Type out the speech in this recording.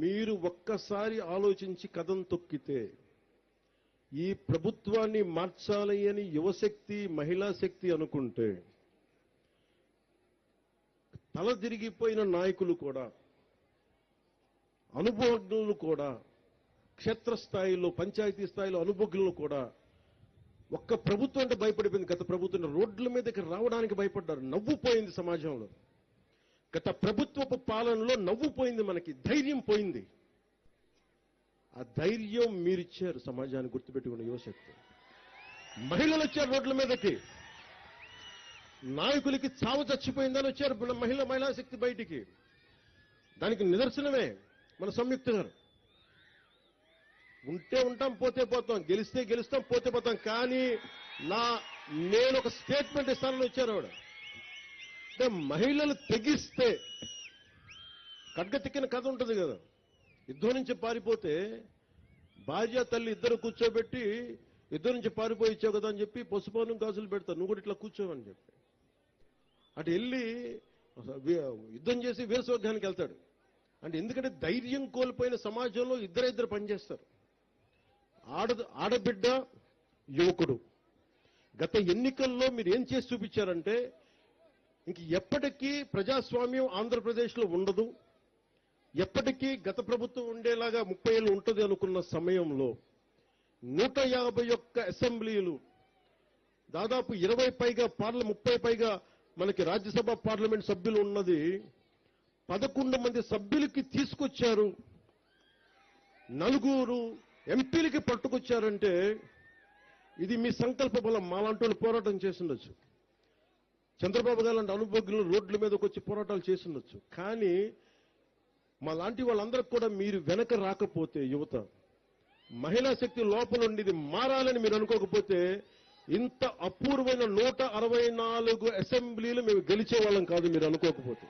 మీరు ఒక్కసారి ఆలోచించి కదం తొక్కితే ఈ ప్రభుత్వాన్ని మార్చాలి అని యువశక్తి మహిళా శక్తి అనుకుంటే తల తిరిగిపోయిన నాయకులు కూడా అనుభవజ్ఞులు కూడా క్షేత్రస్థాయిలో పంచాయతీ స్థాయిలో అనుభవజ్ఞులు కూడా ఒక్క ప్రభుత్వం అంటే భయపడిపోయింది. గత ప్రభుత్వం రోడ్ల మీదకి రావడానికి భయపడ్డారు. నవ్వుపోయింది సమాజంలో. గత ప్రభుత్వపు పాలనలో నవ్వుపోయింది, మనకి ధైర్యం పోయింది. ఆ ధైర్యం మీరిచ్చారు సమాజాన్ని. గుర్తుపెట్టుకున్న యువశక్తి మహిళలు వచ్చారు రోడ్ల మీదకి. నాయకులకి చావు చచ్చిపోయిందని వచ్చారు మహిళా శక్తి బయటికి. దానికి నిదర్శనమే మన సంయుక్త గారు. ఉంటే ఉంటాం, పోతే పోతాం, గెలిస్తే గెలుస్తాం, పోతే పోతాం. కానీ నేను ఒక స్టేట్మెంట్ ఇస్తానని వచ్చారు ఆవిడ. అంటే మహిళలు తెగిస్తే ఖడ్గతిక్కిన కథ ఉంటుంది కదా. యుద్ధం నుంచి పారిపోతే భార్య తల్లి ఇద్దరు కూర్చోబెట్టి యుద్ధం నుంచి పారిపోయి ఇచ్చావు కదా అని చెప్పి పసుపాను గాజులు పెడతారు, నువ్వు కూడా ఇట్లా కూర్చోవని చెప్పి. అటు వెళ్ళి యుద్ధం చేసి వీరస్వర్గానికి వెళ్తాడు. అంటే ఎందుకంటే ధైర్యం కోల్పోయిన సమాజంలో ఇద్దరు పనిచేస్తారు. ఆడబిడ్డ, యువకుడు. గత ఎన్నికల్లో మీరు ఏం చేసి చూపించారంటే ఇంక ఎప్పటికీ ప్రజాస్వామ్యం ఆంధ్రప్రదేశ్లో ఉండదు, ఎప్పటికీ గత ప్రభుత్వం ఉండేలాగా 30 ఏళ్ళు ఉంటుంది అనుకున్న సమయంలో 151 అసెంబ్లీలు, దాదాపు 20 పైగా 30 పైగా మనకి రాజ్యసభ పార్లమెంట్ సభ్యులు ఉన్నది 11 మంది సభ్యులకి తీసుకొచ్చారు. 4 ఎంపీలకి పట్టుకొచ్చారంటే ఇది మీ సంకల్ప బలం. మాలాంటి వాళ్ళు పోరాటం చేసిండొచ్చు, చంద్రబాబు గారు లాంటి అనుభవజ్ఞులు రోడ్ల మీదకి వచ్చి పోరాటాలు చేసిండొచ్చు. కానీ మా లాంటి వాళ్ళందరికీ కూడా మీరు వెనక రాకపోతే, యువత మహిళా శక్తి లోపల ఉండి ఇది మారాలని మీరు అనుకోకపోతే ఇంత అపూర్వమైన 164 అసెంబ్లీలు మేము గెలిచే వాళ్ళం కాదు మీరు అనుకోకపోతే.